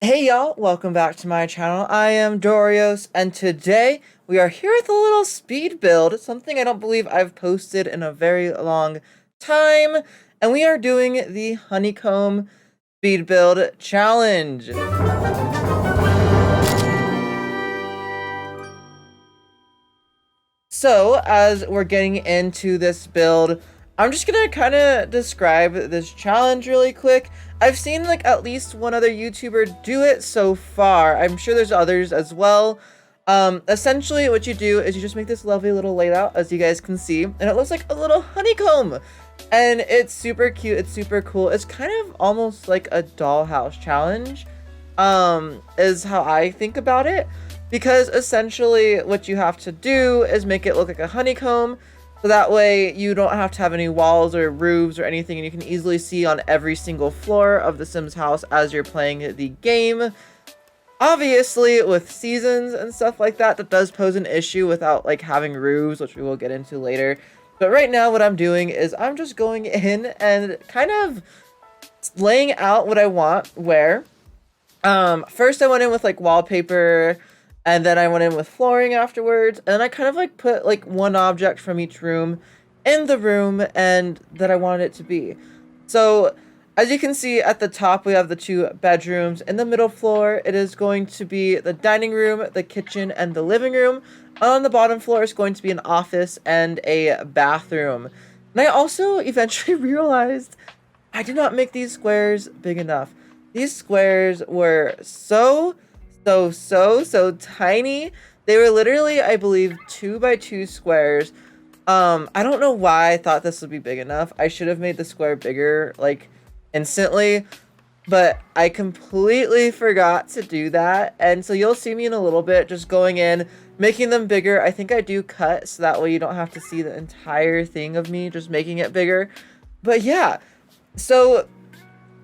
Hey y'all, welcome back to my channel. I am Dorios, and today we are here with a little speed build, something I don't believe I've posted in a very long time, and we are doing the Honeycomb Speed Build Challenge. So, as we're getting into this build, I'm just gonna kind of describe this challenge really quick. I've seen like at least one other YouTuber do it so far. I'm sure there's others as well. Essentially what you do is you just make this lovely little layout, as you guys can see, and it looks like a little honeycomb. And it's super cute, it's super cool. It's kind of almost like a dollhouse challenge, is how I think about it. Because essentially what you have to do is make it look like a honeycomb, so that way you don't have to have any walls or roofs or anything, and you can easily see on every single floor of the Sims house as you're playing the game. Obviously, with seasons and stuff like that, that does pose an issue without like having roofs, which we will get into later. But right now what I'm doing is I'm just going in and kind of laying out what I want where. First I went in with like wallpaper, and then I went in with flooring afterwards, and then I kind of like put like one object from each room in the room and that I wanted it to be. So as you can see at the top, we have the two bedrooms. In the middle floor, it is going to be the dining room, the kitchen, and the living room. On the bottom floor is going to be an office and a bathroom. And I also eventually realized I did not make these squares big enough. These squares were so tiny. They were literally, I believe, 2x2 squares. I don't know why I thought this would be big enough. I should have made the square bigger, like, instantly, but I completely forgot to do that. And so you'll see me in a little bit just going in, making them bigger. I think I do cut so that way you don't have to see the entire thing of me just making it bigger. But yeah, so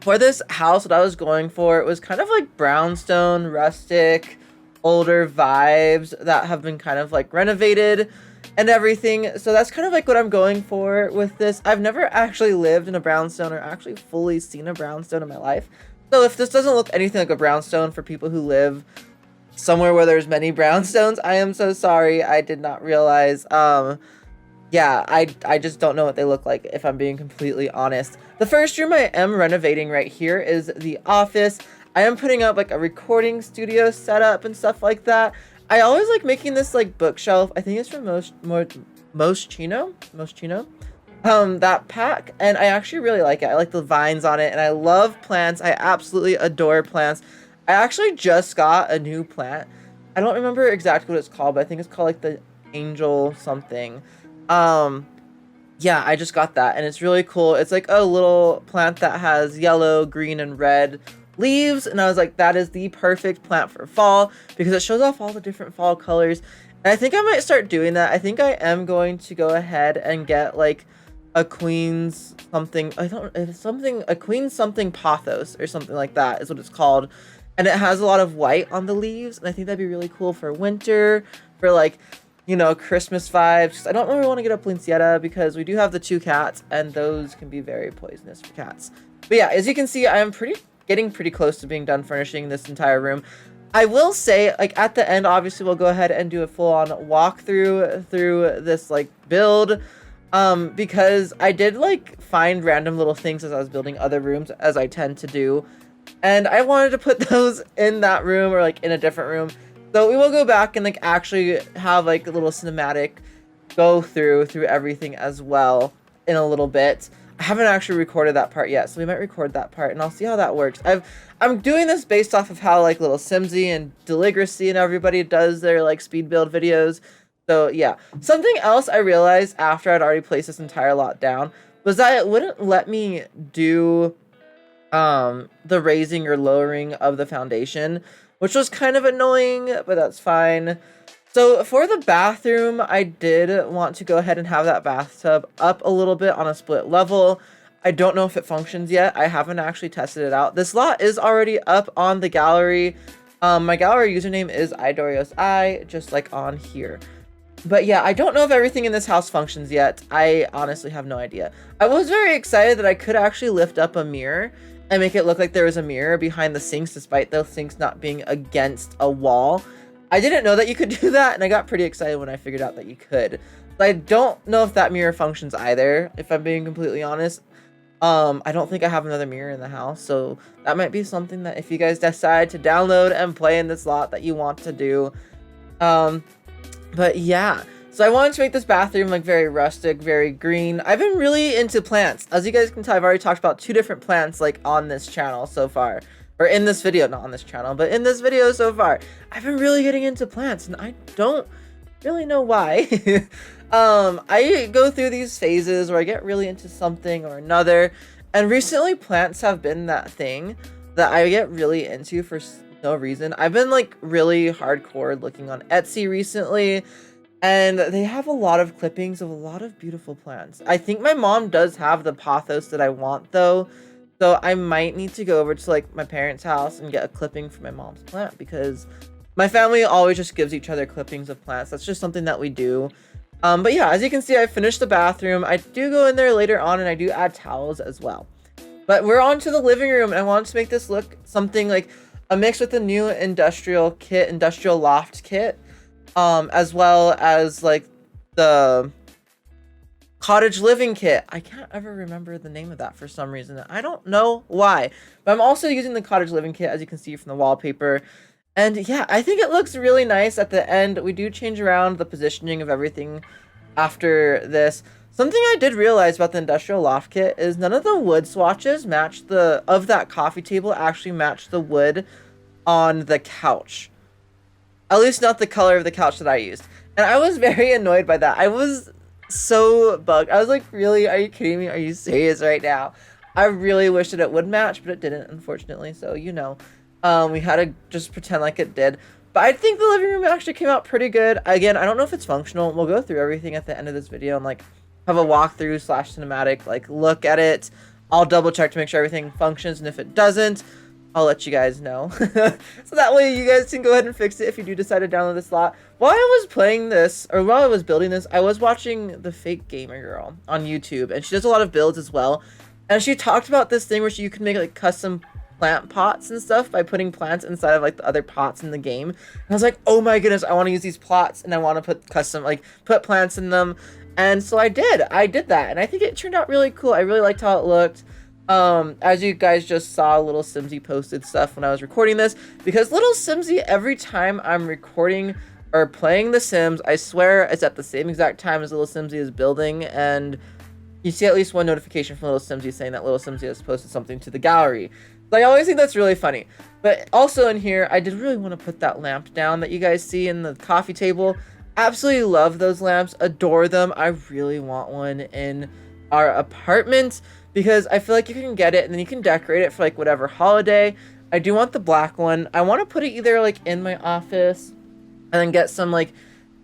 for this house, what I was going for, it was kind of like brownstone, rustic, older vibes that have been kind of like renovated and everything. So that's kind of like what I'm going for with this. I've never actually lived in a brownstone or actually fully seen a brownstone in my life. So if this doesn't look anything like a brownstone for people who live somewhere where there's many brownstones, I am so sorry. I did not realize. Yeah, I just don't know what they look like, if I'm being completely honest. The first room I am renovating right here is the office. I am putting up like a recording studio setup and stuff like that. I always like making this like bookshelf. I think it's from Moschino, that pack, and I actually really like it. I like the vines on it, and I love plants. I absolutely adore plants. I actually just got a new plant. I don't remember exactly what it's called, but I think it's called like the angel something. Yeah, I just got that, and it's really cool. It's like a little plant that has yellow, green, and red leaves, and I was like, that is the perfect plant for fall because it shows off all the different fall colors. And I think I might start doing that. I think I am going to go ahead and get like a queen's something. I don't, it's something, a queen's something pothos or something like that is what it's called. And it has a lot of white on the leaves, and I think that'd be really cool for winter, for like, you know, Christmas vibes. I don't really want to get a poinsettia because we do have the two cats, and those can be very poisonous for cats. But yeah, as you can see, I am getting pretty close to being done furnishing this entire room. I will say, like, at the end, obviously, we'll go ahead and do a full-on walkthrough through this, like, build, because I did, like, find random little things as I was building other rooms, as I tend to do, and I wanted to put those in that room or, like, in a different room. So we will go back and like actually have like a little cinematic go through everything as well in a little bit. I haven't actually recorded that part yet, so we might record that part and I'll see how that works. I'm doing this based off of how like Little Simsy and Deligracy and everybody does their like speed build videos. So yeah. Something else I realized after I'd already placed this entire lot down was that it wouldn't let me do the raising or lowering of the foundation, which was kind of annoying, but that's fine. So for the bathroom, I did want to go ahead and have that bathtub up a little bit on a split level. I don't know if it functions yet. I haven't actually tested it out. This lot is already up on the gallery. My gallery username is IDoriosI, just like on here. But yeah, I don't know if everything in this house functions yet. I honestly have no idea. I was very excited that I could actually lift up a mirror and make it look like there was a mirror behind the sinks, despite those sinks not being against a wall. I didn't know that you could do that, and I got pretty excited when I figured out that you could. But I don't know if that mirror functions either, if I'm being completely honest. I don't think I have another mirror in the house, so that might be something that if you guys decide to download and play in this lot that you want to do. But yeah, so I wanted to make this bathroom like very rustic, very green. I've been really into plants. As you guys can tell, I've already talked about 2 different plants like on this channel so far. Or in this video, not on this channel, but in this video so far. I've been really getting into plants, and I don't really know why. I go through these phases where I get really into something or another, and recently plants have been that thing that I get really into for no reason. I've been like really hardcore looking on Etsy recently, and they have a lot of clippings of a lot of beautiful plants. I think my mom does have the pothos that I want though, so I might need to go over to like my parents' house and get a clipping for my mom's plant, because my family always just gives each other clippings of plants. That's just something that we do. But yeah, as you can see, I finished the bathroom. I do go in there later on, and I do add towels as well. But we're on to the living room, and I wanted to make this look something like a mix with the new industrial loft kit, as well as like the cottage living kit. I can't ever remember the name of that for some reason. I don't know why, but I'm also using the cottage living kit, as you can see from the wallpaper. And yeah, I think it looks really nice at the end. We do change around the positioning of everything after this. Something I did realize about the industrial loft kit is none of the wood swatches match of that coffee table actually match the wood on the couch. At least not the color of the couch that I used. And I was very annoyed by that. I was so bugged. I was like, really? Are you kidding me? Are you serious right now? I really wish that it would match, but it didn't, unfortunately. So, you know. We had to just pretend like it did. But I think the living room actually came out pretty good. Again, I don't know if it's functional. We'll go through everything at the end of this video and like have a walkthrough / cinematic like look at it. I'll double check to make sure everything functions, and if it doesn't, I'll let you guys know. So that way you guys can go ahead and fix it if you do decide to download this lot. While I was playing this, or while I was building this, I was watching the Fake Gamer Girl on YouTube, and she does a lot of builds as well. And she talked about this thing where you can make like custom plant pots and stuff by putting plants inside of like the other pots in the game. And I was like, oh my goodness, I want to use these plots, and I want to put put plants in them. And so I did that, and I think it turned out really cool. I really liked how it looked. As you guys just saw, Little Simsy posted stuff when I was recording this, because Little Simsy, every time I'm recording or playing The Sims, I swear it's at the same exact time as Little Simsy is building, and you see at least one notification from Little Simsy saying that Little Simsy has posted something to the gallery. I always think that's really funny. But also in here, I did really want to put that lamp down that you guys see in the coffee table. Absolutely love those lamps, adore them. I really want one in our apartment, because I feel like you can get it and then you can decorate it for like whatever holiday. I do want the black one. I want to put it either like in my office and then get some like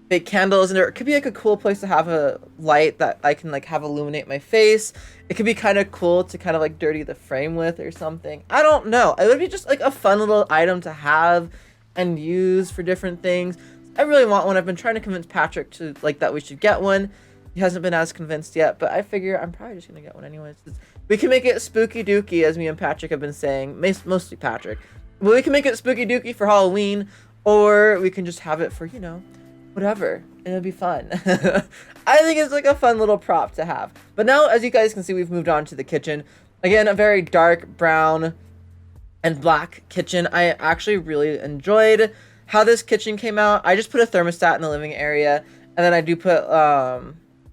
big candles in there. It could be like a cool place to have a light that I can like have illuminate my face. It could be kind of cool to kind of like dirty the frame with or something. I don't know. It would be just like a fun little item to have and use for different things. I really want one. I've been trying to convince Patrick to like that we should get one. He hasn't been as convinced yet, but I figure I'm probably just gonna get one anyways. We can make it spooky dooky, as me and Patrick have been saying, mostly Patrick. But we can make it spooky dooky for Halloween, or we can just have it for, you know, whatever. It'll be fun. I think it's like a fun little prop to have. But now, as you guys can see, we've moved on to the kitchen. Again, a very dark brown and black kitchen. I actually really enjoyed how this kitchen came out. I just put a thermostat in the living area, and then I do put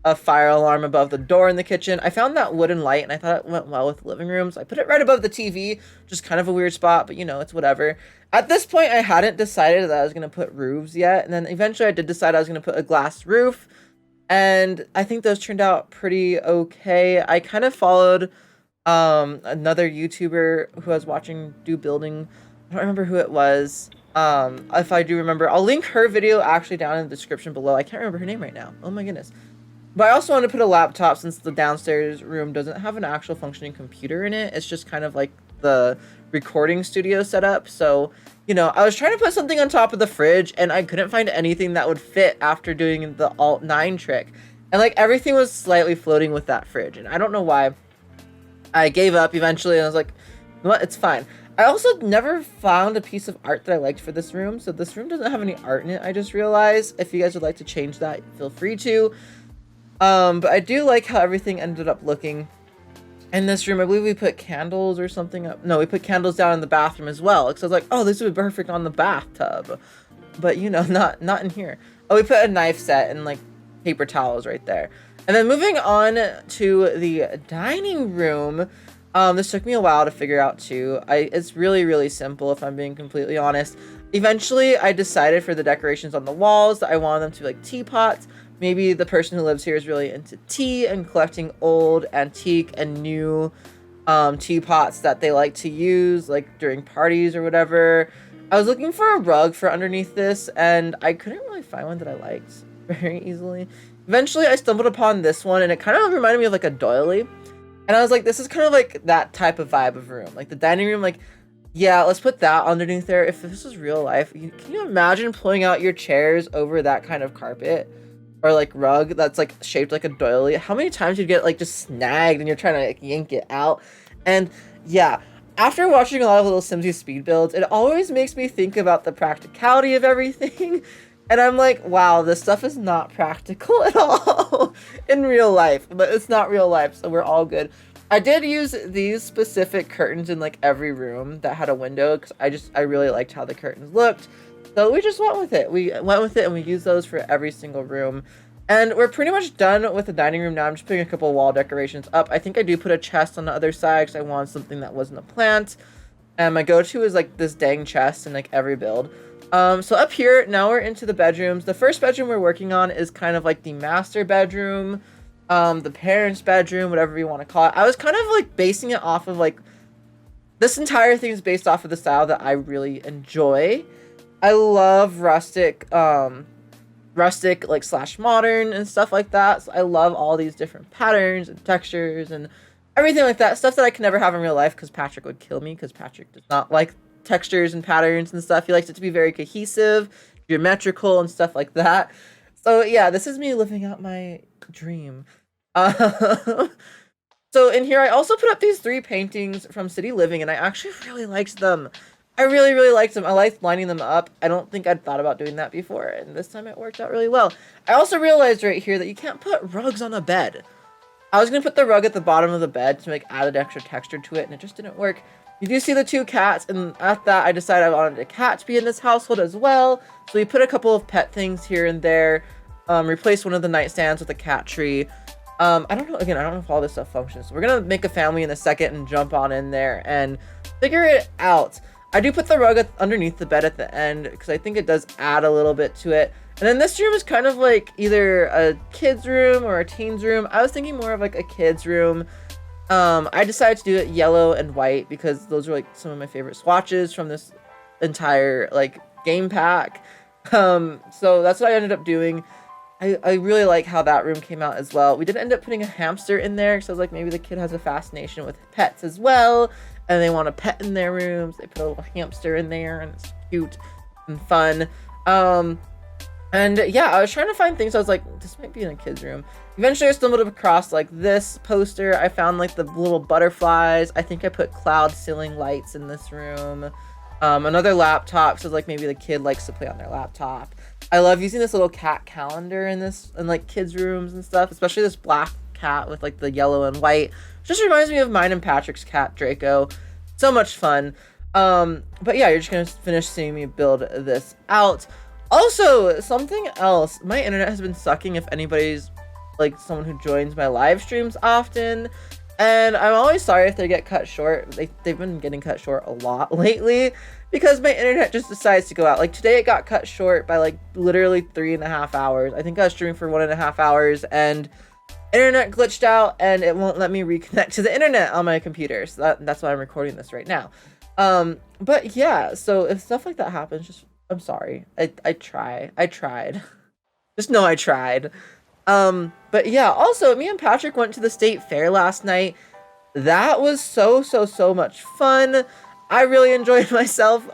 a fire alarm above the door in the kitchen. I found that wooden light, and I thought it went well with the living room, so I put it right above the TV, just kind of a weird spot, but you know, it's whatever. At this point, I hadn't decided that I was going to put roofs yet, and then eventually I did decide I was going to put a glass roof, and I think those turned out pretty okay. I kind of followed another YouTuber who I was watching do building. I don't remember who it was. If I do remember, I'll link her video actually down in the description below. I can't remember her name right now. Oh my goodness. But I also want to put a laptop, since the downstairs room doesn't have an actual functioning computer in it. It's just kind of like the recording studio setup. So, you know, I was trying to put something on top of the fridge, and I couldn't find anything that would fit after doing the Alt 9 trick. And like everything was slightly floating with that fridge, and I don't know why. I gave up eventually, and I was like, What? It's fine. I also never found a piece of art that I liked for this room, so this room doesn't have any art in it, I just realized. If you guys would like to change that, feel free to. But I do like how everything ended up looking in this room. I believe we put candles or something up. No, we put candles down in the bathroom as well, because I was like, oh, this would be perfect on the bathtub. But, you know, not in here. Oh, we put a knife set and, like, paper towels right there. And then moving on to the dining room. This took me a while to figure out too. It's really, really simple if I'm being completely honest. Eventually, I decided for the decorations on the walls that I wanted them to be like teapots. Maybe the person who lives here is really into tea and collecting old, antique, and new teapots that they like to use like during parties or whatever. I was looking for a rug for underneath this, and I couldn't really find one that I liked very easily. Eventually, I stumbled upon this one, and it kind of reminded me of like a doily. And I was like, this is kind of like that type of vibe of room. Like the dining room, like, yeah, let's put that underneath there. If this was real life, can you imagine pulling out your chairs over that kind of carpet? Or like rug that's like shaped like a doily? How many times you'd get like just snagged and you're trying to like yank it out? And yeah, after watching a lot of Little Simsy speed builds, it always makes me think about the practicality of everything. And I'm like, wow, this stuff is not practical at all in real life, but it's not real life, so we're all good. I did use these specific curtains in like every room that had a window because I really liked how the curtains looked. So we just went with it. We went with it and we used those for every single room. And we're pretty much done with the dining room now. I'm just putting a couple wall decorations up. I think I do put a chest on the other side because I wanted something that wasn't a plant. And my go-to is like this dang chest in like every build. So up here, now we're into the bedrooms. The first bedroom we're working on is kind of like the master bedroom, the parents' bedroom, whatever you want to call it. I was kind of like basing it off of like, this entire thing is based off of the style that I really enjoy. I love rustic like slash modern and stuff like that. So I love all these different patterns and textures and everything like that. Stuff that I can never have in real life because Patrick would kill me because Patrick does not like textures and patterns and stuff. He likes it to be very cohesive, geometrical, and stuff like that. So yeah, this is me living out my dream. So in here, I also put up these 3 paintings from City Living, and I actually really liked them. I really, really liked them. I liked lining them up. I don't think I'd thought about doing that before, and this time it worked out really well. I also realized right here that you can't put rugs on a bed. I was going to put the rug at the bottom of the bed to make added extra texture to it, and it just didn't work. You do see the 2 cats, and at that, I decided I wanted a cat to be in this household as well. So we put a couple of pet things here and there. Replaced one of the nightstands with a cat tree. I don't know, again, I don't know if all this stuff functions. So we're going to make a family in a second and jump on in there and figure it out. I do put the rug underneath the bed at the end because I think it does add a little bit to it. And then this room is kind of like either a kid's room or a teen's room. I was thinking more of like a kid's room. I decided to do it yellow and white because those are like some of my favorite swatches from this entire like game pack. So that's what I ended up doing. I really like how that room came out as well. We did end up putting a hamster in there because I was like, maybe the kid has a fascination with pets as well, and they want a pet in their rooms. They put a little hamster in there, and it's cute and fun. And yeah, I was trying to find things. I was like, this might be in a kid's room. Eventually, I stumbled across like this poster. I found like the little butterflies. I think I put cloud ceiling lights in this room. Another laptop, so like maybe the kid likes to play on their laptop. I love using this little cat calendar in like kids' rooms and stuff, especially this black cat with like the yellow and white. Just reminds me of mine and Patrick's cat, Draco. So much fun. But yeah, you're just gonna finish seeing me build this out. Also, something else, my internet has been sucking if anybody's like someone who joins my live streams often. And I'm always sorry if they get cut short. They've been getting cut short a lot lately because my internet just decides to go out. Like today it got cut short by like literally 3.5 hours. I think I was streaming for 1.5 hours and internet glitched out and it won't let me reconnect to the internet on my computer. So that's why I'm recording this right now. But yeah, so if stuff like that happens, I'm sorry. I tried. Just know I tried. But yeah, also me and Patrick went to the state fair last night. That was so much fun. I really enjoyed myself.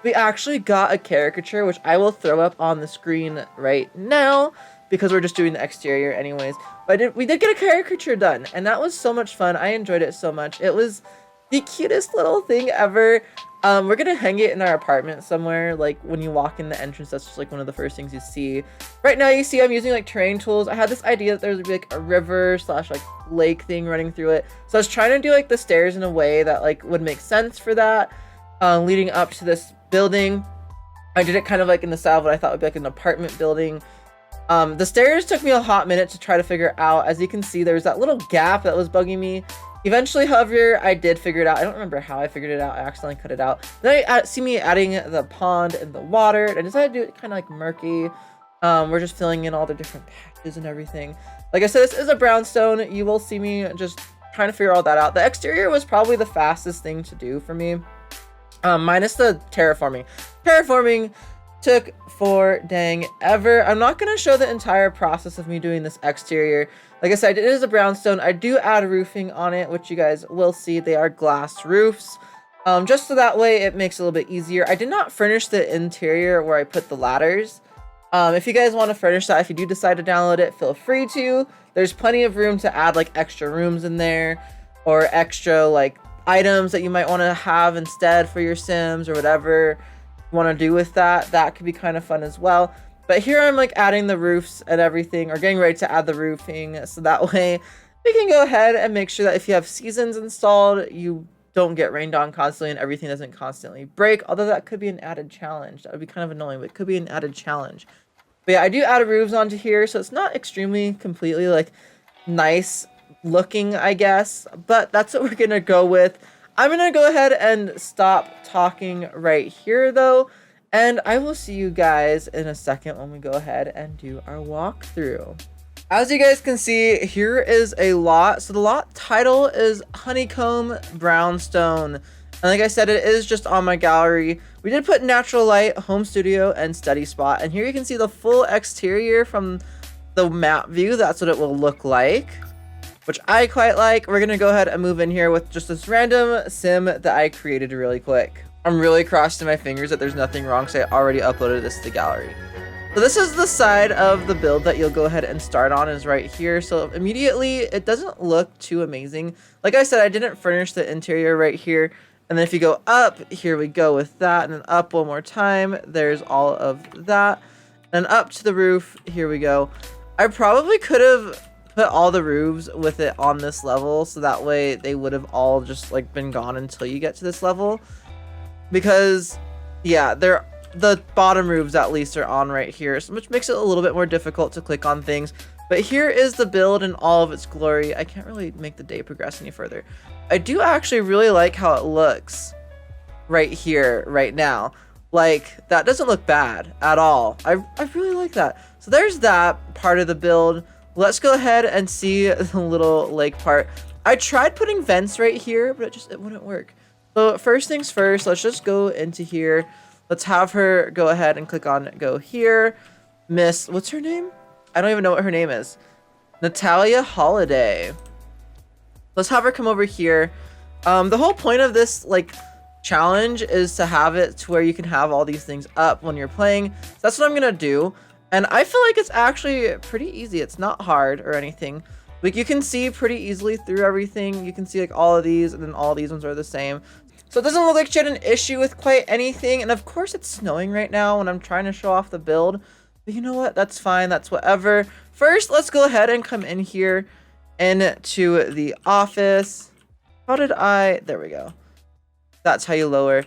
We actually got a caricature, which I will throw up on the screen right now because we're just doing the exterior anyways. But we did get a caricature done, and that was so much fun. I enjoyed it so much. It was The cutest little thing ever. We're gonna hang it in our apartment somewhere. Like when you walk in the entrance, that's just like one of the first things you see. Right now you see I'm using like terrain tools. I had this idea that there would be like a river slash like lake thing running through it. So I was trying to do like the stairs in a way that like would make sense for that, leading up to this building. I did it kind of like in the style of what I thought would be like an apartment building. The stairs took me a hot minute to try to figure out. As you can see, there's that little gap that was bugging me. Eventually, however, I did figure it out. I don't remember how I figured it out. I accidentally cut it out. Then I see me adding the pond and the water. And I decided to do it kind of like murky. We're just filling in all the different patches and everything. Like I said, this is a brownstone. You will see me just trying to figure all that out. The exterior was probably the fastest thing to do for me. Minus the terraforming. Terraforming took for dang ever. I'm not going to show the entire process of me doing this exterior. Like I said, it is a brownstone. I do add roofing on it, which you guys will see. They are glass roofs. Just so that way it makes it a little bit easier. I did not furnish the interior where I put the ladders. If you guys want to furnish that, if you do decide to download it, feel free to. There's plenty of room to add like extra rooms in there or extra like items that you might want to have instead for your Sims or whatever you want to do with that. That could be kind of fun as well. But here I'm like adding the roofs and everything, or getting ready to add the roofing, so that way we can go ahead and make sure that if you have seasons installed, you don't get rained on constantly and everything doesn't constantly break. Although that could be an added challenge. That would be kind of annoying, but it could be an added challenge. But yeah, I do add roofs onto here, so it's not extremely completely like nice looking, I guess, but that's what we're gonna go with. I'm gonna go ahead and stop talking right here though, and I will see you guys in a second when we go ahead and do our walkthrough. As you guys can see, here is a lot. So the lot title is Honeycomb Brownstone. And like I said, it is just on my gallery. We did put natural light, home studio, and study spot. And here you can see the full exterior from the map view. That's what it will look like, which I quite like. We're gonna go ahead and move in here with just this random sim that I created really quick. I'm really crossing my fingers that there's nothing wrong, so I already uploaded this to the gallery. So this is the side of the build that you'll go ahead and start on, is right here. So immediately, it doesn't look too amazing. Like I said, I didn't furnish the interior right here. And then if you go up, here we go with that. And then up one more time, there's all of that. And up to the roof, here we go. I probably could have put all the roofs with it on this level, so that way they would have all just like been gone until you get to this level. Because yeah, the bottom roofs at least are on right here, so which makes it a little bit more difficult to click on things. But here is the build in all of its glory. I can't really make the day progress any further. I do actually really like how it looks right here, right now. Like, that doesn't look bad at all. I really like that. So there's that part of the build. Let's go ahead and see the little lake part. I tried putting vents right here, but it wouldn't work. So first things first, let's just go into here. Let's have her go ahead and click on go here. Miss, what's her name? I don't even know what her name is. Natalia Holiday. Let's have her come over here. The whole point of this like challenge is to have it to where you can have all these things up when you're playing. So that's what I'm gonna do. And I feel like it's actually pretty easy. It's not hard or anything. Like you can see pretty easily through everything. You can see like all of these, and then all these ones are the same. So it doesn't look like she had an issue with quite anything. And of course it's snowing right now when I'm trying to show off the build. But you know what? That's fine. That's whatever. First, let's go ahead and come in here into the office. How did there we go. That's how you lower.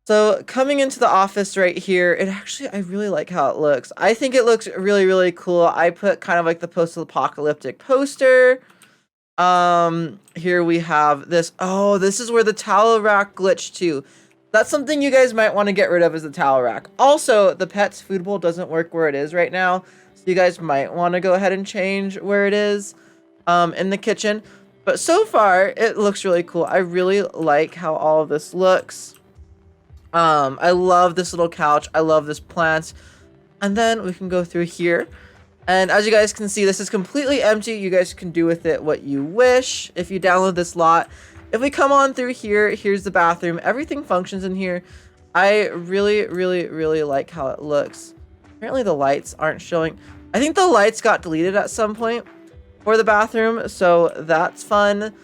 So coming into the office right here, I really like how it looks. I think it looks really, really cool. I put kind of like the post-apocalyptic poster. Here we have this. Oh, this is where the towel rack glitched too. That's something you guys might want to get rid of, is the towel rack. Also, the pet's food bowl doesn't work where it is right now. So you guys might want to go ahead and change where it is in the kitchen. But so far, it looks really cool. I really like how all of this looks. I love this little couch. I love this plant. And then we can go through here. And as you guys can see, this is completely empty. You guys can do with it what you wish if you download this lot. If we come on through here, here's the bathroom. Everything functions in here. I really, really, really like how it looks. Apparently the lights aren't showing. I think the lights got deleted at some point for the bathroom, so that's fun.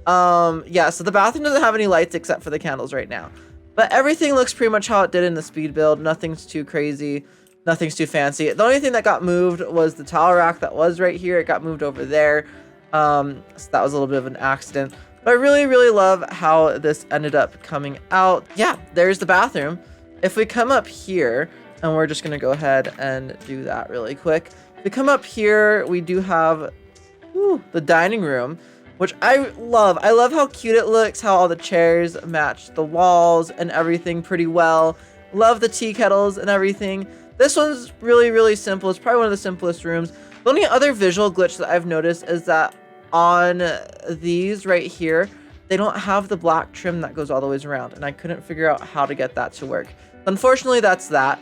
Yeah, so the bathroom doesn't have any lights except for the candles right now. But everything looks pretty much how it did in the speed build. Nothing's too crazy. Nothing's too fancy. The only thing that got moved was the towel rack that was right here. It got moved over there. So that was a little bit of an accident. But I really, really love how this ended up coming out. Yeah, there's the bathroom. If we come up here, and we're just going to go ahead and do that really quick. If we come up here, we do have the dining room, which I love. I love how cute it looks, how all the chairs match the walls and everything pretty well. Love the tea kettles and everything. This one's really, really simple. It's probably one of the simplest rooms. The only other visual glitch that I've noticed is that on these right here, they don't have the black trim that goes all the way around, and I couldn't figure out how to get that to work. Unfortunately, that's that.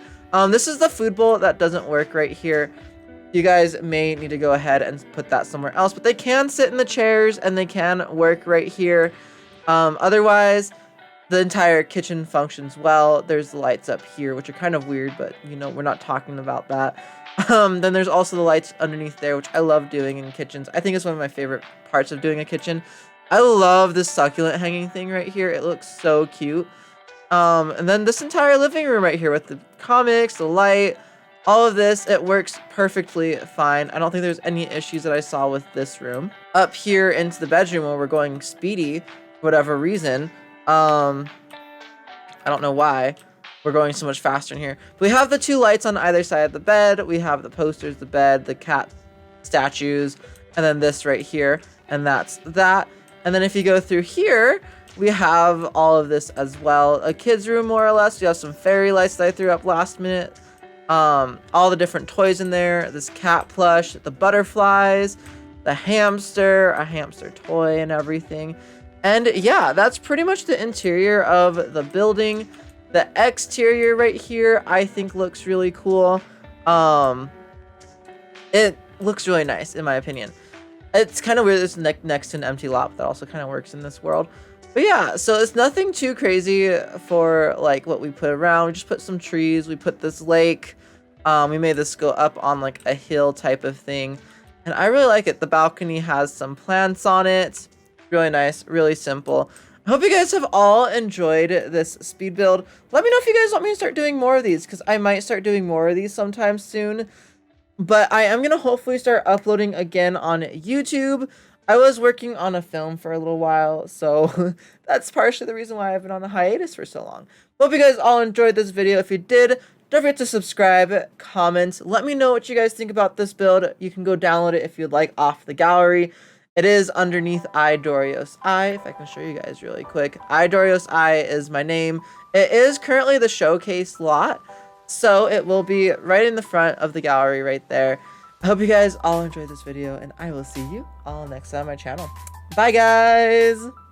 This is the food bowl that doesn't work right here. You guys may need to go ahead and put that somewhere else, but they can sit in the chairs and they can work right here. Otherwise, the entire kitchen functions well. There's the lights up here, which are kind of weird, but you know, we're not talking about that. Then there's also the lights underneath there, which I love doing in kitchens. I think it's one of my favorite parts of doing a kitchen. I love this succulent hanging thing right here. It looks so cute. And then this entire living room right here with the comics, the light, all of this, it works perfectly fine. I don't think there's any issues that I saw with this room. Up here into the bedroom where we're going speedy, for whatever reason. I don't know why we're going so much faster in here. But we have the two lights on either side of the bed. We have the posters, the bed, the cat statues, and then this right here. And that's that. And then if you go through here, we have all of this as well. A kid's room, more or less. We have some fairy lights that I threw up last minute. All the different toys in there. This cat plush, the butterflies, the hamster, a hamster toy and everything. And yeah, that's pretty much the interior of the building. The exterior right here, I think looks really cool. It looks really nice in my opinion. It's kind of weird it's next to an empty lot, but that also kind of works in this world. But yeah, so it's nothing too crazy for like what we put around. We just put some trees. We put this lake. We made this go up on like a hill type of thing. And I really like it. The balcony has some plants on it. Really nice, really simple. I hope you guys have all enjoyed this speed build. Let me know if you guys want me to start doing more of these, because I might start doing more of these sometime soon. But I am going to hopefully start uploading again on YouTube. I was working on a film for a little while, so that's partially the reason why I've been on a hiatus for so long. Hope you guys all enjoyed this video. If you did, don't forget to subscribe, comment, let me know what you guys think about this build. You can go download it if you'd like off the gallery. It is underneath IDoriosI, if I can show you guys really quick. IDoriosI is my name. It is currently the showcase lot, so it will be right in the front of the gallery right there. I hope you guys all enjoyed this video, and I will see you all next time on my channel. Bye, guys!